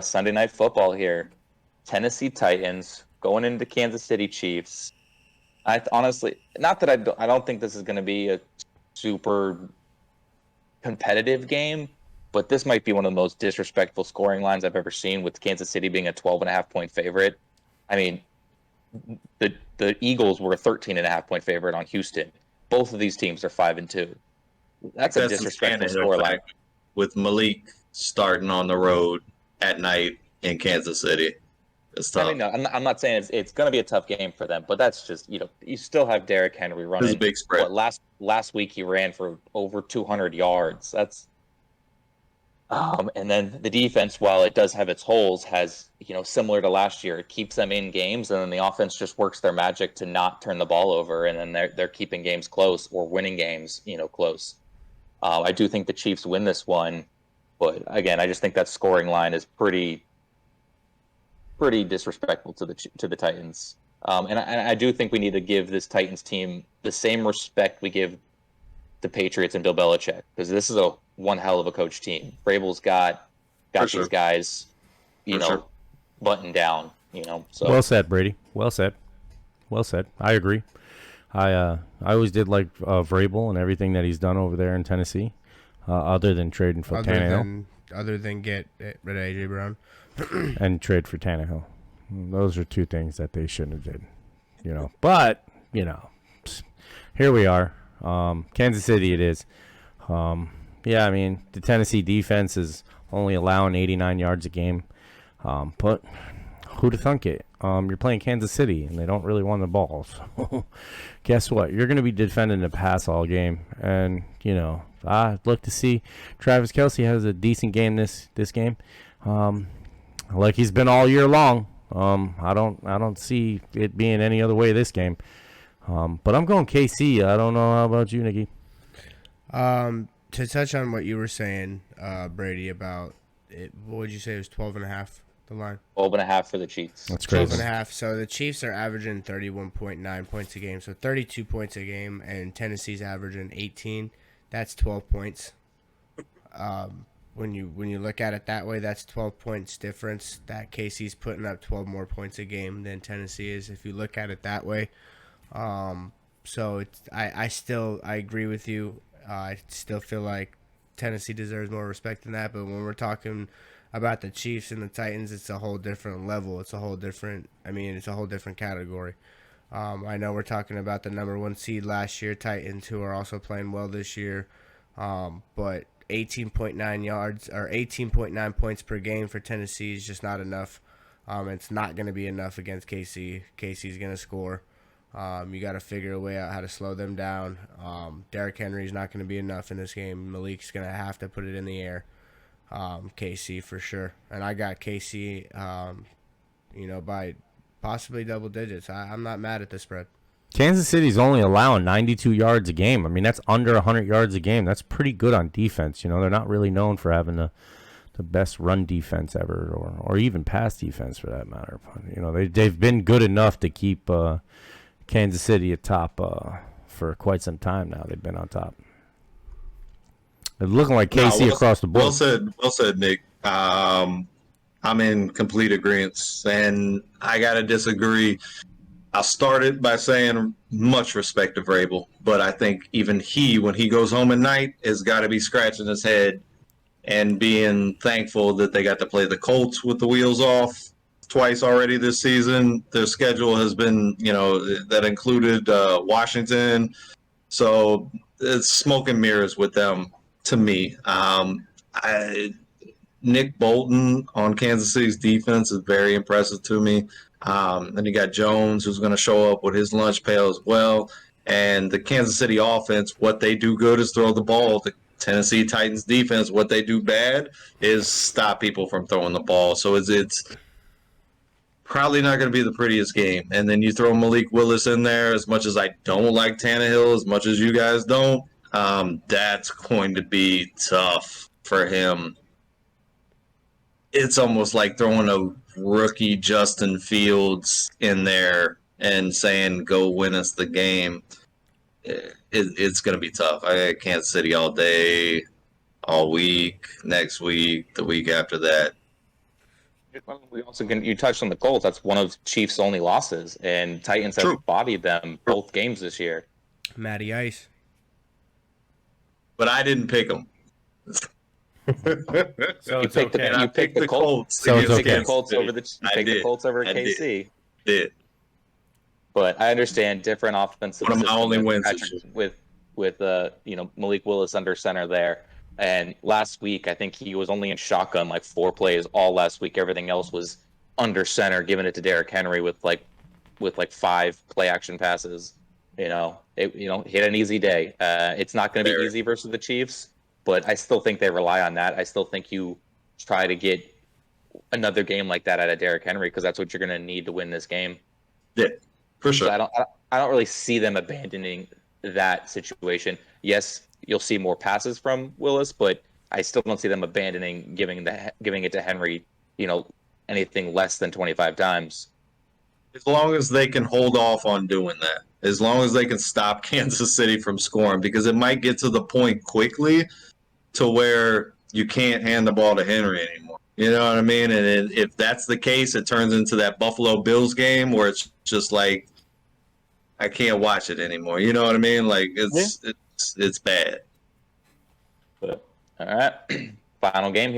Sunday Night Football here. Tennessee Titans going into Kansas City Chiefs. Honestly, not that I don't think this is going to be a super competitive game, but this might be one of the most disrespectful scoring lines I've ever seen, with Kansas City being a 12.5-point favorite. I mean, the Eagles were a 13.5-point favorite on Houston. Both of these teams are 5-2. That's a disrespectful scoreline. With Malik starting on the road at night in Kansas City. It's tough. I mean, no, I'm not saying it's going to be a tough game for them, but that's just, you still have Derrick Henry running. This is a big spread. Last week he ran for over 200 yards. That's and then the defense, while it does have its holes, has, similar to last year, it keeps them in games, and then the offense just works their magic to not turn the ball over, and then they're keeping games close or winning games, close. I do think the Chiefs win this one, but again, I just think that scoring line is pretty disrespectful to the Titans. And I do think we need to give this Titans team the same respect we give the Patriots and Bill Belichick, because this is one hell of a coach team. Vrabel's got these guys, buttoned down. So well said, Brady. Well said. I agree. I always did like Vrabel and everything that he's done over there in Tennessee, other than trading for Tannehill. Other than get rid of A.J. Brown. And trade for Tannehill. Those are two things that they shouldn't have did. But, here we are. Kansas City it is. Yeah, I mean, the Tennessee defense is only allowing 89 yards a game. But who'd have thunk it? You're playing Kansas City, and they don't really want the ball. So guess what? You're going to be defending the pass all game. And, I'd look to see Travis Kelce has a decent game this game. Like he's been all year long. I don't see it being any other way this game. But I'm going KC. I don't know. How about you, Nikki? To touch on what you were saying, Brady, about it, what would you say it was 12.5, the line? 12.5 for the Chiefs. That's crazy. 12.5. So the Chiefs are averaging 31.9 points a game, so 32 points a game, and Tennessee's averaging 18. That's 12 points. When you look at it that way, that's 12 points difference. That KC's putting up 12 more points a game than Tennessee is, if you look at it that way. So I agree with you. I still feel like Tennessee deserves more respect than that. But when we're talking about the Chiefs and the Titans, it's a whole different level. It's a whole different category. I know we're talking about the number 1 seed last year, Titans, who are also playing well this year. But 18.9 yards or 18.9 points per game for Tennessee is just not enough. It's not going to be enough against KC. KC's going to score. You got to figure a way out how to slow them down. Derrick Henry's not going to be enough in this game. Malik's going to have to put it in the air. KC for sure. And I got KC, by possibly double digits. I'm not mad at the spread. Kansas City's only allowing 92 yards a game. I mean, that's under 100 yards a game. That's pretty good on defense. They're not really known for having the best run defense ever, or even pass defense for that matter. But, they've been good enough to keep Kansas City atop for quite some time now. They've been on top. It's looking like KC across the board. Well said, Nick. I'm in complete agreement, and I gotta disagree. I started by saying much respect to Vrabel, but I think even when he goes home at night, has got to be scratching his head and being thankful that they got to play the Colts with the wheels off twice already this season. Their schedule has been, that included Washington. So it's smoke and mirrors with them to me. Nick Bolton on Kansas City's defense is very impressive to me. Then you got Jones, who's going to show up with his lunch pail as well. And the Kansas City offense, what they do good is throw the ball. The Tennessee Titans defense, what they do bad is stop people from throwing the ball. So it's probably not going to be the prettiest game. And then you throw Malik Willis in there. As much as I don't like Tannehill, as much as you guys don't, that's going to be tough for him. It's almost like throwing a rookie Justin Fields in there and saying, go win us the game. It's going to be tough. I got Kansas City all day, all week, next week, the week after that. We also you touched on the Colts. That's one of Chiefs' only losses, and Titans have True. bodied them both games this year. Matty Ice. But I didn't pick them. So You it's picked okay. I You picked the Colts. So it's You picked okay. the Colts over the. You I picked the did. Colts over I KC. Did. But I understand different offensive One of my system only with wins this Patrick, year. with Malik Willis under center there. And last week, I think he was only in shotgun like 4 plays all last week. Everything else was under center, giving it to Derrick Henry with 5 play action passes. Hit an easy day. It's not going to be Very. easy versus the Chiefs, but I still think they rely on that. I still think you try to get another game like that out of Derrick Henry because that's what you're going to need to win this game. Yeah, for sure. So I don't really see them abandoning that situation. Yes, you'll see more passes from Willis, but I still don't see them abandoning giving it to Henry, anything less than 25 times. As long as they can hold off on doing that. As long as they can stop Kansas City from scoring, because it might get to the point quickly to where you can't hand the ball to Henry anymore. You know what I mean? And if that's the case, it turns into that Buffalo Bills game where it's just like, I can't watch it anymore. You know what I mean? Like it's bad. But all right, final game here.